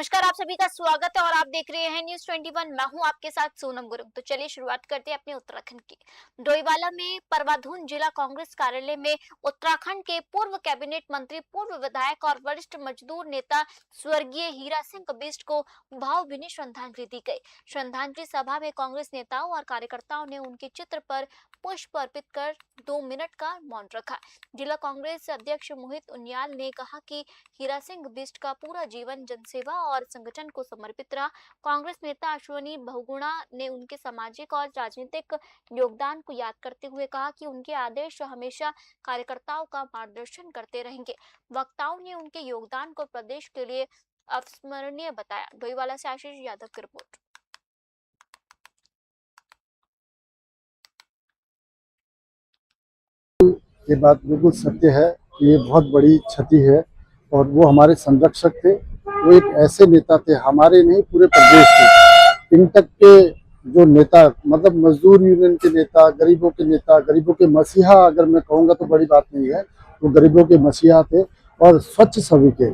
नमस्कार, आप सभी का स्वागत है और आप देख रहे हैं न्यूज़ 21। मैं हूं आपके साथ सोनम गुरुंग। तो चलिए शुरुआत करते हैं अपने उत्तराखंड की। डोईवाला में परवाधुन जिला कांग्रेस कार्यालय में उत्तराखंड के पूर्व कैबिनेट मंत्री, पूर्व विधायक और वरिष्ठ मजदूर नेता स्वर्गीय हीरा सिंह बिष्ट को भावभीनी श्रद्धांजलि दी गई। श्रद्धांजलि सभा में कांग्रेस नेताओं और कार्यकर्ताओं ने उनके चित्र पर पुष्प अर्पित कर 2 मिनट का मौन रखा। जिला कांग्रेस अध्यक्ष मोहित उनियाल ने कहा कि हीरा सिंह बिष्ट का पूरा जीवन जनसेवा और संगठन को समर्पित रहा। कांग्रेस नेता अश्वनी बहुगुणा ने उनके सामाजिक और राजनीतिक योगदान को याद करते हुए कहा कि उनके आदर्श हमेशा कार्यकर्ताओं का मार्गदर्शन करते रहेंगे। वक्ताओं ने उनके योगदान को प्रदेश के लिए अविस्मरणीय बताया। डोईवाला से आशीष यादव की रिपोर्ट। ये बात बिल्कुल सत्य है कि ये बहुत बड़ी क्षति है और वो हमारे संरक्षक थे। वो एक ऐसे नेता थे, हमारे नहीं पूरे प्रदेश के, इंटक के जो नेता, मतलब मजदूर यूनियन के नेता, गरीबों के नेता, गरीबों के मसीहा अगर मैं कहूँगा तो बड़ी बात नहीं है। वो गरीबों के मसीहा थे और स्वच्छ छवि के,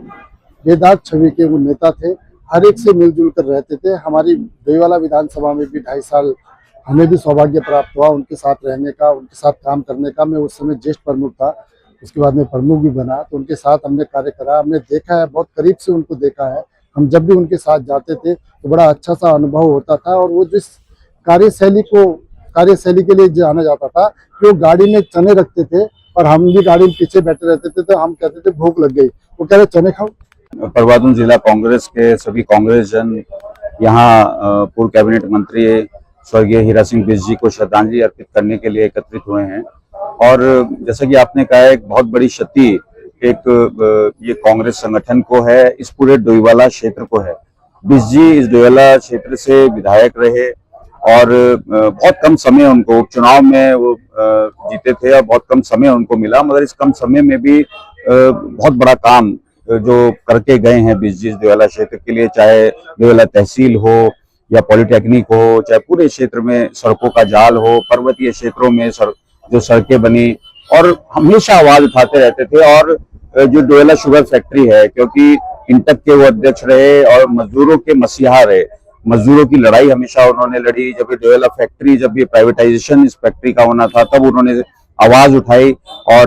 बेदाग छवि के वो नेता थे। हर एक से मिलजुल कर रहते थे। हमारी डोईवाला विधानसभा में भी 2.5 साल हमें भी सौभाग्य प्राप्त हुआ उनके साथ रहने का, उनके साथ काम करने का। मैं उस समय ज्येष्ठ प्रमुख था, उसके बाद में प्रमुख भी बना, तो उनके साथ हमने कार्य करा, हमने देखा है, बहुत करीब से उनको देखा है। हम जब भी उनके साथ जाते थे तो बड़ा अच्छा सा अनुभव होता था। और वो जिस कार्यशैली के लिए जाना जाता था कि वो गाड़ी में चने रखते थे और हम भी गाड़ी में पीछे बैठे रहते थे, तो हम कहते थे भूख लग गई, वो कह रहे चने खाओ। परवाधुन जिला कांग्रेस के सभी कांग्रेस जन यहाँ पूर्व कैबिनेट मंत्री स्वर्गीय हीरा सिंह बिष्ट जी को श्रद्धांजलि अर्पित करने के लिए एकत्रित हुए हैं। और जैसा कि आपने कहा, एक बहुत बड़ी क्षति एक ये कांग्रेस संगठन को है, इस पूरे डोईवाला क्षेत्र को है। बिष्ट जी इस डोईवाला क्षेत्र से विधायक रहे और बहुत कम समय उनको उपचुनाव में वो जीते थे और बहुत कम समय उनको मिला, मगर इस कम समय में भी बहुत बड़ा काम जो करके गए हैं बिष्ट जी इस डोईवाला क्षेत्र के लिए, चाहे डोईवाला तहसील हो या पॉलिटेक्निक हो, चाहे पूरे क्षेत्र में सड़कों का जाल हो, पर्वतीय क्षेत्रों में जो सड़कें बनी, और हमेशा आवाज उठाते रहते थे। और जो डोईवाला शुगर फैक्ट्री है, क्योंकि इंटक के वो अध्यक्ष रहे और मजदूरों के मसीहा रहे, मजदूरों की लड़ाई हमेशा उन्होंने लड़ी। जब ये डोईवाला फैक्ट्री, जब ये प्राइवेटाइजेशन इस फैक्ट्री का होना था, तब उन्होंने आवाज उठाई और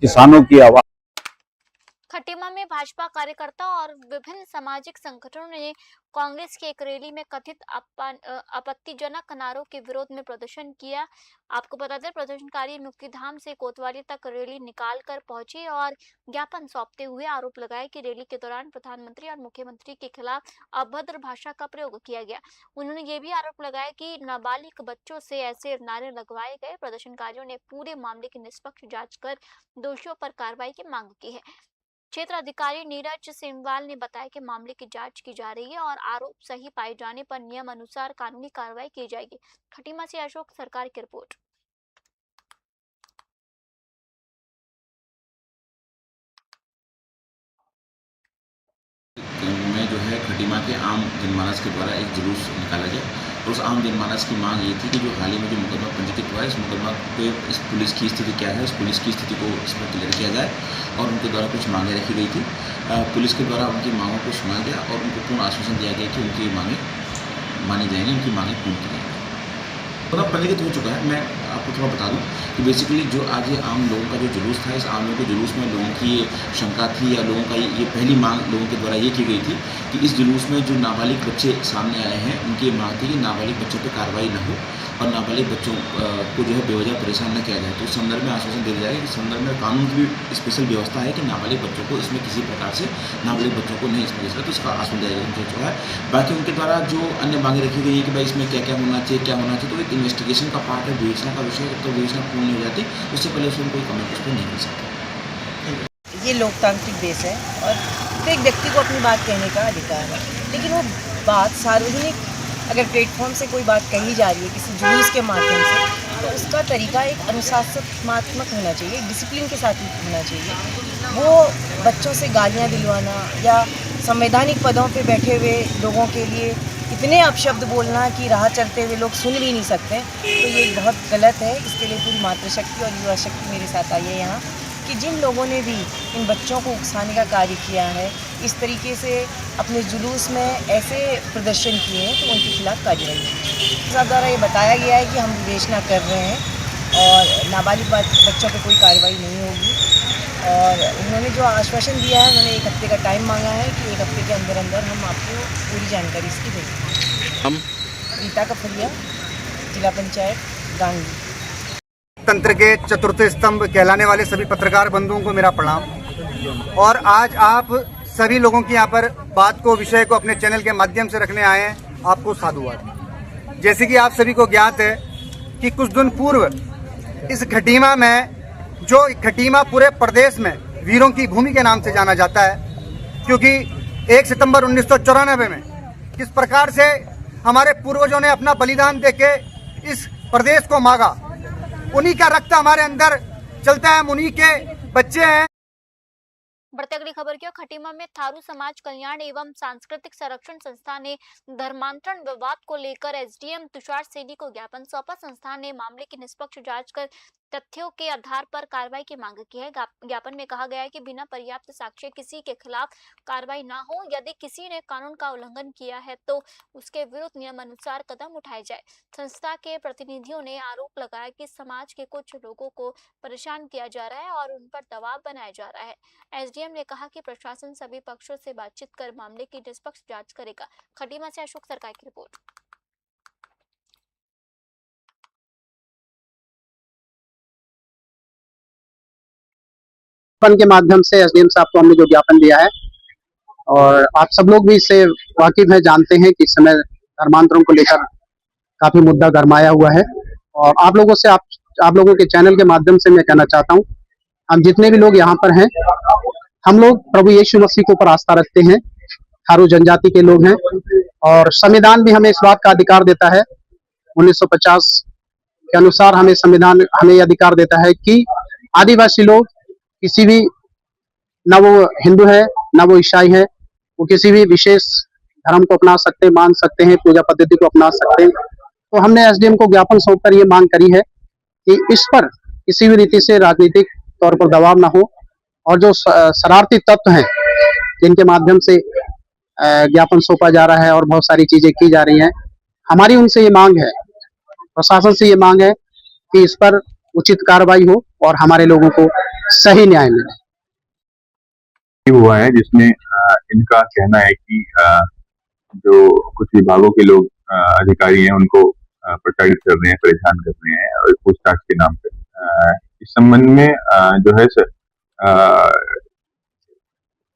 किसानों की आवाज। खटीमा में भाजपा कार्यकर्ता और विभिन्न सामाजिक संगठनों ने कांग्रेस की एक रैली में कथित आपत्तिजनक नारों के विरोध में प्रदर्शन किया। आपको बता दें, प्रदर्शनकारी मुक्तिधाम से कोतवाली तक रैली निकाल कर पहुंचे और ज्ञापन सौंपते हुए आरोप लगाए कि रैली के दौरान प्रधानमंत्री और मुख्यमंत्री के खिलाफ अभद्र भाषा का प्रयोग किया गया। उन्होंने ये भी आरोप लगाया कि नाबालिग बच्चों से ऐसे नारे लगवाए गए। प्रदर्शनकारियों ने पूरे मामले की निष्पक्ष जांच कर दोषियों पर कार्रवाई की मांग की है। क्षेत्र अधिकारी नीरज सिंहवाल ने बताया कि मामले की जांच की जा रही है और आरोप सही पाए जाने पर नियम अनुसार कानूनी कार्रवाई की जाएगी। खटीमा से अशोक सरकार की रिपोर्ट। में जो है खटीमा के आम जनमानस के द्वारा एक जुलूस निकाला गया और उस आम जनमानस की मांग ये थी कि जो हाल ही में जो मुकदमा पंजीकृत हुआ है, इस मुकदमा पे इस पुलिस की स्थिति क्या है, उस पुलिस की स्थिति को इस पर क्लियर किया जाए। और उनके द्वारा कुछ मांगें रखी गई थी। पुलिस के द्वारा उनकी मांगों को सुना गया और उनको पूर्ण आश्वासन दिया गया कि उनकी मांगें मानी जाएंगी, उनकी मांगें पूर्ण की जाएंगी। मतलब पंजीकृत हो चुका है। मैं आपको थोड़ा बता दूं कि बेसिकली जो आज ये आम लोगों का जो जुलूस था, इस आम लोगों के जुलूस में लोगों की ये शंका थी या लोगों का ये पहली मांग लोगों के द्वारा ये की गई थी कि इस जुलूस में जो नाबालिग बच्चे सामने आए हैं, उनकी मांग थी कि नाबालिग बच्चों पर कार्रवाई न हो और नाबालिग बच्चों को जो है बेवजह परेशान न किया जाए। तो उस संदर्भ में आश्वासन दिया जाएगा कि इस संदर्भ में कानून की भी स्पेशल व्यवस्था है कि नाबालिग बच्चों को इसमें किसी प्रकार से नाबालिग बच्चों को नहीं इसमें घुसना, तो इसका आश्वासन दिया जाएगा। बाकी उनके द्वारा जो अन्य मांगे रखी गई है कि भाई इसमें क्या क्या होना चाहिए, क्या होना चाहिए, तो एक इन्वेस्टिगेशन का पार्ट है, विवेचना का विषय है। तो विवेचना पूर्ण नहीं हो जाती, उससे पहले उसमें कोई कमेंट उस पर नहीं कर सकते। ये लोकतांत्रिक देश है और प्रत्येक व्यक्ति को अपनी बात कहने का अधिकार है, लेकिन वो बात सार्वजनिक अगर प्लेटफॉर्म से कोई बात कही जा रही है किसी जुलूस के माध्यम से, तो उसका तरीका एक अनुशासनात्मक होना चाहिए, डिसिप्लिन के साथ होना चाहिए। वो बच्चों से गालियाँ दिलवाना या संवैधानिक पदों पे बैठे हुए लोगों के लिए इतने अपशब्द बोलना कि राह चलते हुए लोग सुन भी नहीं सकते, तो ये बहुत गलत है। इसके लिए पूरी मातृशक्ति और युवा शक्ति मेरे साथ आई है यहाँ। कि जिन लोगों ने भी इन बच्चों को उकसाने का कार्य किया है, इस तरीके से अपने जुलूस में ऐसे प्रदर्शन किए हैं, तो उनके खिलाफ कार्रवाई होगी। साहब द्वारा ये बताया गया है कि हम विवेचना कर रहे हैं और नाबालिग बच्चों पर कोई कार्रवाई नहीं होगी। और उन्होंने जो आश्वासन दिया है, उन्होंने 1 हफ्ते का टाइम मांगा है कि 1 हफ्ते के अंदर अंदर हम आपको पूरी जानकारी इसकी देंगे। हम रीता कफरिया, जिला पंचायत गांगी। तंत्र के चतुर्थ स्तंभ कहलाने वाले सभी पत्रकार बंधुओं को मेरा प्रणाम। और आज आप सभी लोगों की यहाँ पर बात को, विषय को अपने चैनल के माध्यम से रखने आए हैं, आपको साधुवाद। जैसे कि आप सभी को ज्ञात है कि कुछ दिन पूर्व इस खटीमा में, जो खटीमा पूरे प्रदेश में वीरों की भूमि के नाम से जाना जाता है, क्योंकि 1 सितंबर 1994 में किस प्रकार से हमारे पूर्वजों ने अपना बलिदान देके इस प्रदेश को मांगा, उन्हीं का रक्त हमारे अंदर चलता है, उन्हीं के बच्चे हैं। बढ़ते अगली खबर की ओर। खटीमा में थारू समाज कल्याण एवं सांस्कृतिक संरक्षण संस्था ने धर्मांतरण विवाद को लेकर एसडीएम तुषार सैनी को ज्ञापन सौंपा। संस्था ने मामले की निष्पक्ष जांच कर तथ्यों के आधार पर कार्रवाई की मांग की है। ज्ञापन में कहा गया है कि बिना पर्याप्त साक्ष्य किसी के खिलाफ कार्रवाई न हो। यदि किसी ने कानून का उल्लंघन किया है तो उसके विरुद्ध नियमानुसार कदम उठाए जाए। संस्था के प्रतिनिधियों ने आरोप लगाया कि समाज के कुछ लोगों को परेशान किया जा रहा है और उन पर दबाव बनाया जा रहा है। एसडीएम ने कहा कि प्रशासन सभी पक्षों से बातचीत कर मामले की निष्पक्ष जांच करेगा। खटीमा से अशोक सरकार की रिपोर्ट। के माध्यम से एसडीएम साहब को हमने जो ज्ञापन दिया है, और आप सब लोग भी इससे वाकिफ हैं, जानते हैं कि इस समय धर्मांतरों को लेकर काफी मुद्दा गरमाया हुआ है। और आप लोगों के चैनल के माध्यम से मैं कहना चाहता हूं, हम जितने भी लोग यहाँ पर हैं, हम लोग प्रभु यीशु मसीह के ऊपर आस्था रखते हैं, थारू जनजाति के लोग हैं, और संविधान भी हमें इस बात का अधिकार देता है। 1950 के अनुसार हमें संविधान हमें अधिकार देता है कि आदिवासी लोग किसी भी, न वो हिंदू है न वो ईसाई है, वो किसी भी विशेष धर्म को अपना सकते हैं, मान सकते हैं, पूजा पद्धति को अपना सकते हैं। तो हमने एसडीएम को ज्ञापन सौंपकर ये मांग करी है कि इस पर किसी भी रीति से राजनीतिक तौर पर दबाव ना हो, और जो शरारती तत्व हैं जिनके माध्यम से ज्ञापन सौंपा जा रहा है और बहुत सारी चीजें की जा रही हैं, हमारी उनसे ये मांग है, प्रशासन से ये मांग है कि इस पर उचित कार्रवाई हो और हमारे लोगों को सही न्याय मिले। हुआ है जिसमें इनका कहना है कि जो कुछ विभागों के लोग अधिकारी हैं उनको प्रताड़ित कर रहे हैं, परेशान कर रहे हैं और पूछताछ के नाम पर। इस संबंध में जो है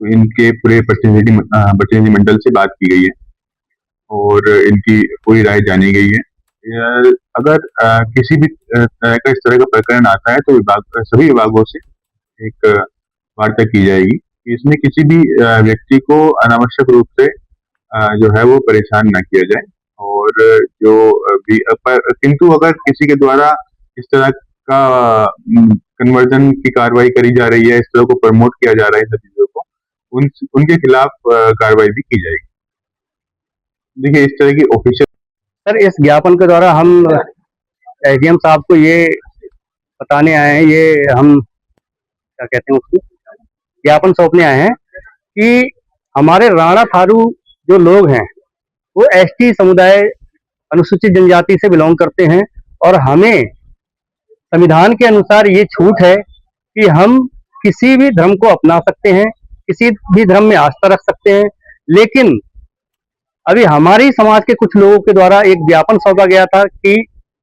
इनके पूरे प्रतिनिधि मंडल से बात की गई है और इनकी पूरी राय जानी गई है। अगर किसी भी तरह का इस तरह का प्रकरण आता है तो सभी विभागों से एक वार्ता की जाएगी। इसमें किसी भी व्यक्ति को अनावश्यक रूप से जो है वो परेशान न किया जाए, और जो भी किंतु अगर किसी के द्वारा इस तरह का कन्वर्जन की कार्रवाई करी जा रही है, इस तरह को प्रमोट किया जा रहा है, इन चीजों को उनके खिलाफ कार्रवाई भी की जाएगी। देखिए, इस तरह की ऑफिशियल सर, इस ज्ञापन के द्वारा हम एसडीएम साहब को ये बताने आए हैं, ये हम क्या कहते हैं उसको, ज्ञापन सौंपने आए हैं कि हमारे राणा थारू जो लोग हैं वो एसटी समुदाय, अनुसूचित जनजाति से बिलोंग करते हैं, और हमें संविधान के अनुसार ये छूट है कि हम किसी भी धर्म को अपना सकते हैं, किसी भी धर्म में आस्था रख सकते हैं। लेकिन अभी हमारी समाज के कुछ लोगों के द्वारा एक ज्ञापन सौंपा गया था कि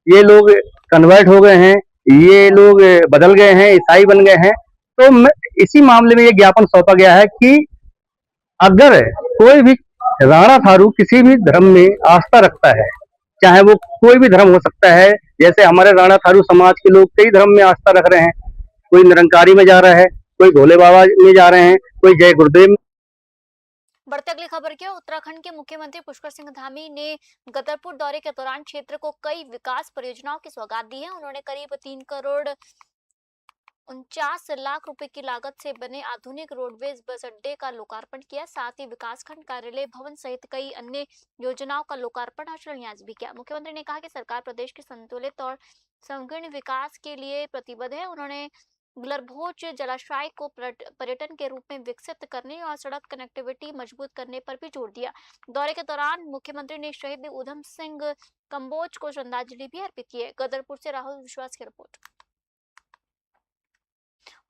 ये लोग कन्वर्ट हो गए हैं, ये लोग बदल गए हैं, ईसाई बन गए हैं। तो इसी मामले में ये ज्ञापन सौंपा गया है कि अगर कोई भी राणा थारू किसी भी धर्म में आस्था रखता है, चाहे वो कोई भी धर्म हो सकता है, जैसे हमारे राणा थारू समाज के लोग कई धर्म में आस्था रख रहे हैं, कोई निरंकारी में जा रहा है, कोई भोले बाबा में जा रहे हैं, कोई जय गुरुदेव। बढ़ते अगली खबर की ओर। उत्तराखंड के मुख्यमंत्री पुष्कर सिंह धामी ने गदरपुर दौरे के दौरान क्षेत्र को कई विकास परियोजनाओं की सौगात दी है। उन्होंने करीब 3 करोड़ 49 लाख रुपए की लागत से बने आधुनिक रोडवेज बस अड्डे का लोकार्पण किया। साथ ही विकासखंड कार्यालय भवन सहित कई अन्य योजनाओं का लोकार्पण और शिलान्यास भी किया। मुख्यमंत्री ने कहा कि सरकार प्रदेश के संतुलित और समग्र विकास के लिए प्रतिबद्ध है। उन्होंने गलरभोज जलाशय को पर्यटन के रूप में विकसित करने और सड़क कनेक्टिविटी मजबूत करने पर भी जोर दिया। दौरे के दौरान मुख्यमंत्री ने शहीद उधम सिंह कंबोज को श्रद्धांजलि भी अर्पित की है। गदरपुर से राहुल विश्वास की रिपोर्ट।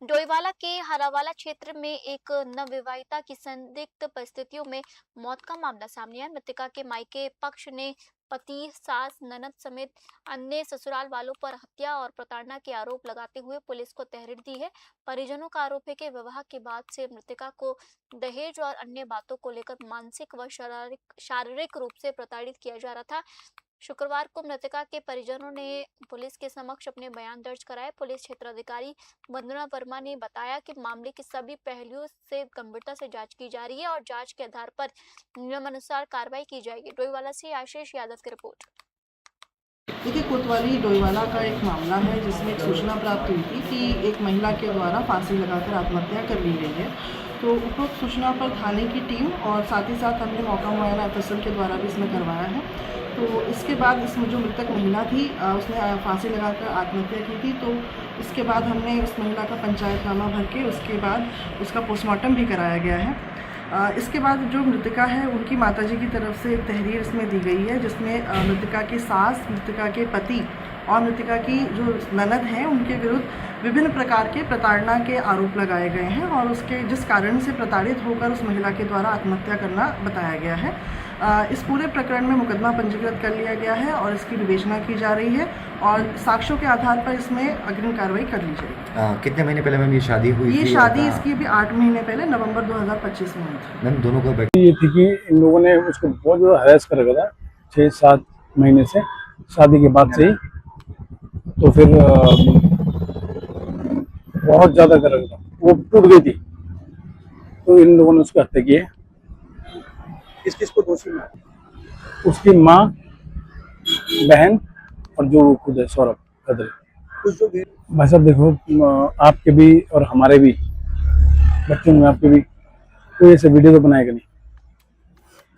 डोईवाला के हरावाला क्षेत्र में एक नवविवाहिता की संदिग्ध परिस्थितियों में मौत का मामला सामने आया। मृतका के मायके पक्ष ने पति, सास, ननद समेत अन्य ससुराल वालों पर हत्या और प्रताड़ना के आरोप लगाते हुए पुलिस को तहरीर दी है। परिजनों का आरोप है कि विवाह के बाद से मृतका को दहेज और अन्य बातों को लेकर मानसिक व शारीरिक रूप से प्रताड़ित किया जा रहा था। शुक्रवार को मृतका के परिजनों ने पुलिस के समक्ष अपने बयान दर्ज कराए। पुलिस क्षेत्राधिकारी वंदना वर्मा ने बताया कि मामले के सभी पहलुओं से गंभीरता से जांच की जा रही है और जांच के आधार पर नियमानुसार कार्रवाई की जाएगी। डोईवाला से आशीष यादव की रिपोर्ट। देखिए, कोतवाली डोईवाला का एक मामला है जिसमें एक सूचना प्राप्त हुई थी कि एक महिला के द्वारा फांसी लगाकर आत्महत्या कर ली गई है। तो उपरोक्त सूचना पर थाने की टीम और साथ ही साथ हमने मौका मुआयना एफएसएल के द्वारा भी इसमें करवाया है। तो इसके बाद इसमें जो मृतक महिला थी उसने फांसी लगाकर आत्महत्या की थी। तो इसके बाद हमने उस महिला का पंचायतनामा भर के उसके बाद उसका पोस्टमार्टम भी कराया गया है। इसके बाद जो मृतका है उनकी माताजी की तरफ से एक तहरीर इसमें दी गई है जिसमें मृतका की सास, मृतका के पति और मृतका की जो ननद हैं उनके विरुद्ध विभिन्न प्रकार के प्रताड़ना के आरोप लगाए गए हैं और उसके जिस कारण से प्रताड़ित होकर उस महिला के द्वारा आत्महत्या करना बताया गया है। इस पूरे प्रकरण में मुकदमा पंजीकृत कर लिया गया है और इसकी विवेचना की जा रही है और साक्ष्यों के आधार पर इसमें अग्रिम कार्रवाई कर ली जाएगी। कितने महीने पहले मैम ये शादी हुई थी? ये शादी इसकी अभी 8 महीने पहले नवंबर 2025 में हुई थी। मैम दोनों का ये थी कि इन लोगों ने उसको बहुत ज़्यादा हैरेस कर रखा था 6-7 महीने से, शादी के बाद से ही। तो फिर बहुत ज़्यादा कर रखा था, वो टूट गई थी, तो इन लोगों ने उसको हत्या की है। किसको दोषी माना? उसकी माँ, बहन और जो खुद है सौरभ खदरे। भाई साहब देखो, आपके भी और हमारे भी बच्चों में आपके भी कोई ऐसे वीडियो तो बनाएगा नहीं,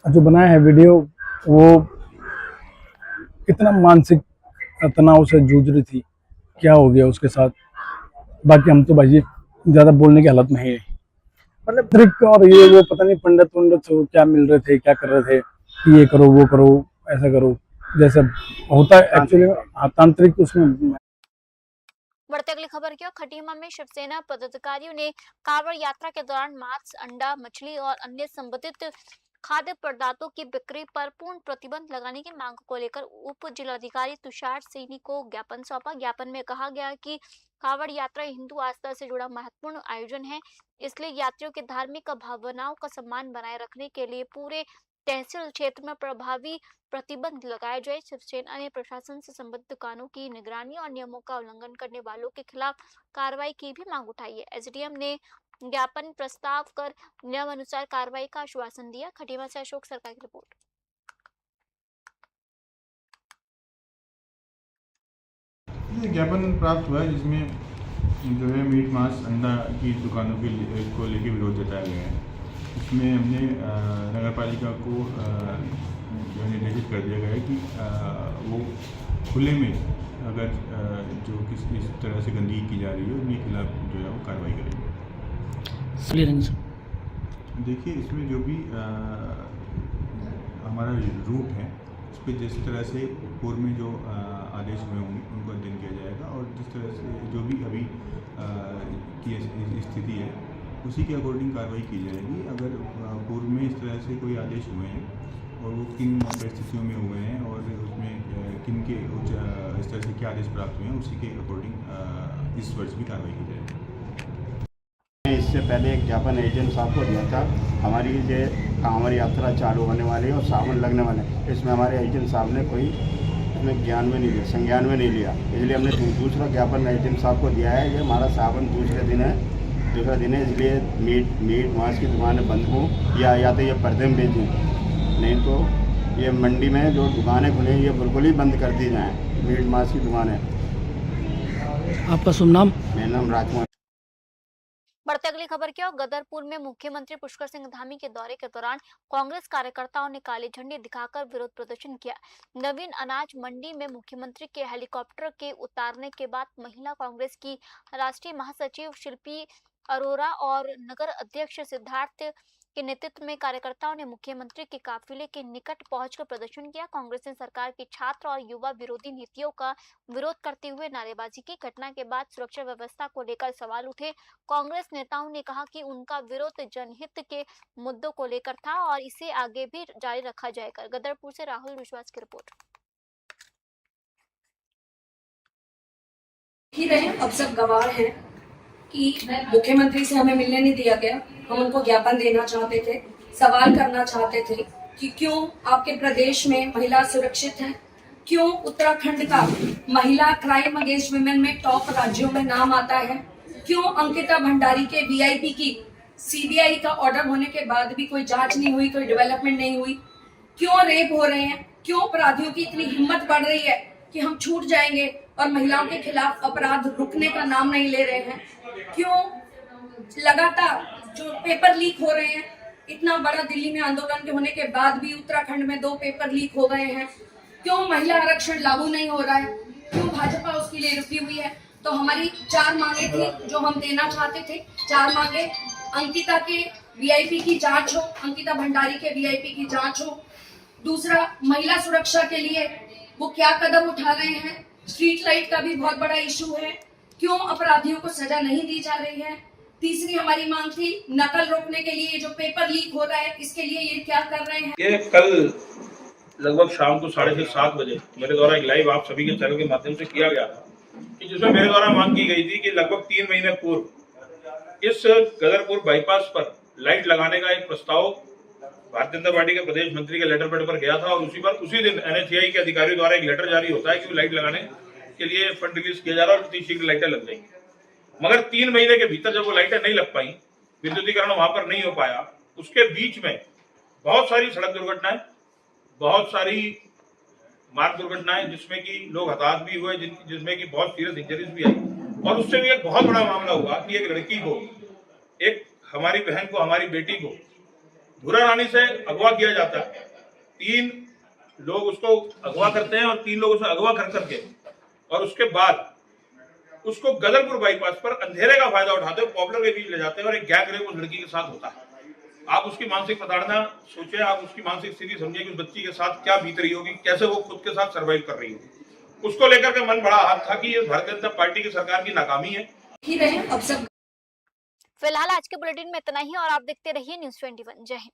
और जो बनाया है वीडियो वो कितना मानसिक तनाव से जूझ रही थी, क्या हो गया उसके साथ। बाकी हम तो भाई ज़्यादा बोलने की हालत में है, मतलब ट्रिक और ये वो पता नहीं पंडित क्या मिल रहे थे, क्या कर रहे थे कि ये करो वो करो ऐसा करो, जैसा होता है एक्चुअली तांत्रिक उसमें। बढ़ते अगली खबर की ओर। खटीमा में शिवसेना पदाधिकारियों ने कांवड़ यात्रा के दौरान मांस, अंडा, मछली और अन्य संबंधित खाद्य पदार्थों की बिक्री पर पूर्ण प्रतिबंध लगाने की मांग को लेकर उप जिलाधिकारी तुषार सैनी को ज्ञापन सौंपा। ज्ञापन में कहा गया कि कांवड़ यात्रा हिंदू आस्था से जुड़ा महत्वपूर्ण आयोजन है, इसलिए यात्रियों की धार्मिक भावनाओं का सम्मान बनाए रखने के लिए पूरे तहसील क्षेत्र में प्रभावी प्रतिबंध लगाया जाए। शिवसेना ने प्रशासन से संबंधित दुकानों की निगरानी और नियमों का उल्लंघन करने वालों के खिलाफ कार्रवाई की भी मांग उठाई है। एसडीएम ने ज्ञापन प्रस्ताव कर नियम अनुसार कार्रवाई का आश्वासन दिया। खटीमा से अशोक सरकार की रिपोर्ट। ज्ञापन प्राप्त हुआ है जिसमें जो है मीट, मांस, अंडा की दुकानों को लेकर विरोध जताया गया है। इसमें हमने नगर पालिका को जो है निर्देशित कर दिया गया है कि वो खुले में अगर जो इस तरह से गंदगी की जा रही है उनके खिलाफ जो है वो कार्रवाई करेंगे। देखिए, इसमें जो भी हमारा रूट है उस पर जिस तरह से पूर्व में जो आदेश हुए होंगे उनको अध्ययन किया जाएगा और जिस तरह से जो भी अभी की स्थिति है उसी के अकॉर्डिंग कार्रवाई की जाएगी। अगर पूर्व में इस तरह से कोई आदेश हुए हैं और वो किन परिस्थितियों में हुए हैं और उसमें किन के इस तरह से क्या आदेश प्राप्त हुए हैं उसी के अकॉर्डिंग इस वर्ष भी कार्रवाई की जाएगी। इससे पहले एक ज्ञापन एजेंट साहब को दिया था, हमारी जो कांवड़ यात्रा चालू होने वाली है और सावन लगने वाले हैं, इसमें हमारे एजेंट साहब ने कोई इसमें ज्ञान में नहीं लिया, संज्ञान में नहीं लिया, इसलिए हमने दूसरा ज्ञापन एजेंट साहब को दिया है। ये हमारा सावन दूसरा दिन है, इसलिए मीट मांस की दुकानें बंद हों या तो ये पर्दे में बेचें, नहीं तो ये मंडी में जो दुकानें खुली हैं ये बिल्कुल ही बंद कर दी जाएँ, मीट मांस की दुकानें। आपका शुभ नाम? मेरा नाम राजकुमार। बढ़ते अगली खबर की ओर। गदरपुर में मुख्यमंत्री पुष्कर सिंह धामी के दौरे के दौरान कांग्रेस कार्यकर्ताओं ने काली झंडी दिखाकर विरोध प्रदर्शन किया। नवीन अनाज मंडी में मुख्यमंत्री के हेलीकॉप्टर के उतारने के बाद महिला कांग्रेस की राष्ट्रीय महासचिव शिल्पी अरोरा और नगर अध्यक्ष सिद्धार्थ के नेतृत्व में कार्यकर्ताओं ने मुख्यमंत्री के काफिले के निकट पहुंचकर प्रदर्शन किया। कांग्रेस ने सरकार की छात्र और युवा विरोधी नीतियों का विरोध करते हुए नारेबाजी की। घटना के बाद सुरक्षा व्यवस्था को लेकर सवाल उठे। कांग्रेस नेताओं ने कहा कि उनका विरोध जनहित के मुद्दों को लेकर था और इसे आगे भी जारी रखा जाएगा। गदरपुर से राहुल विश्वास की रिपोर्ट। अब सब गवाह हैं कि मुख्यमंत्री से हमें मिलने नहीं दिया गया। हम उनको ज्ञापन देना चाहते थे, सवाल करना चाहते थे कि क्यों आपके प्रदेश में महिला सुरक्षित है, क्यों उत्तराखंड का महिला क्राइम अगेंस्ट वुमेन में टॉप राज्यों में नाम आता है, क्यों अंकिता भंडारी के वीआईपी की सीबीआई का ऑर्डर होने के बाद भी कोई जांच नहीं हुई, कोई डेवलपमेंट नहीं हुई, क्यों रेप हो रहे हैं, क्यों अपराधियों की इतनी हिम्मत बढ़ रही है कि हम छूट जाएंगे और महिलाओं के खिलाफ अपराध रुकने का नाम नहीं ले रहे हैं, क्यों लगातार जो पेपर लीक हो रहे हैं, इतना बड़ा दिल्ली में आंदोलन के होने के बाद भी उत्तराखंड में 2 पेपर लीक हो गए हैं, क्यों महिला आरक्षण लागू नहीं हो रहा है, क्यों भाजपा उसके लिए रुकी हुई है। तो हमारी 4 मांगे थी जो हम देना चाहते थे। 4 मांगे, अंकिता के वीआईपी की जांच हो, अंकिता भंडारी के वीआईपी की जांच हो। दूसरा, महिला सुरक्षा के लिए वो क्या कदम उठा रहे हैं। स्ट्रीट लाइट का भी बहुत बड़ा इशू है, क्यों अपराधियों को सजा नहीं दी जा रही है। तीसरी हमारी मांग थी नकल रोकने के लिए, जो पेपर लीक हो रहा है इसके लिए ये क्या कर रहे हैं। ये कल लगभग शाम को 6:30-7 बजे मेरे द्वारा एक लाइव आप सभी के चैनल के माध्यम से किया गया था कि जिसमें मेरे द्वारा मांग की गई थी कि लगभग 3 महीने पूर्व इस गदरपुर बाईपास पर लाइट लगाने का एक प्रस्ताव भारतीय जनता पार्टी के प्रदेश मंत्री के लेटर पैड पर गया था और उसी दिन NHAI के अधिकारियों द्वारा एक लेटर जारी होता है कि लाइट लगाने के लिए फंड रिलीज किया जा रहा है और इतनी शीघ्र लाइटें लग जाएंगी। मगर 3 महीने के भीतर जब वो लाइटें नहीं लग पाई, विद्युतीकरण वहां पर नहीं हो पाया, उसके बीच में बहुत सारी सड़क दुर्घटनाएं, बहुत सारी मार्ग दुर्घटनाएं जिसमें कि लोग हताहत भी हुए, जिसमें कि बहुत सीरियस इंजरीज भी आई। और उससे भी एक बहुत बड़ा मामला हुआ कि एक लड़की को, एक हमारी बहन को, हमारी बेटी को धुरा रानी से अगवा किया जाता है। 3 लोग उसको अगवा करते हैं और 3 लोग उसे अगवा कर करके और उसके बाद उसको गदरपुर बाईपास पर अंधेरे का फायदा उठाते हुए पॉपुलर के बीच ले जाते हैं और एक गैंग रेप उस लड़की के साथ होता है। आप उसकी मानसिक प्रताड़ना सोचे, आप उसकी मानसिक स्थिति समझिए कि उस बच्ची के साथ क्या बीत रही होगी, कैसे वो खुद के साथ सर्वाइव कर रही होगी। उसको लेकर के मन बड़ा हाथ था कि ये भारतीय जनता पार्टी की सरकार की नाकामी है। फिलहाल आज के बुलेटिन में इतना ही और आप देखते रहिए News 21। जय हिंद।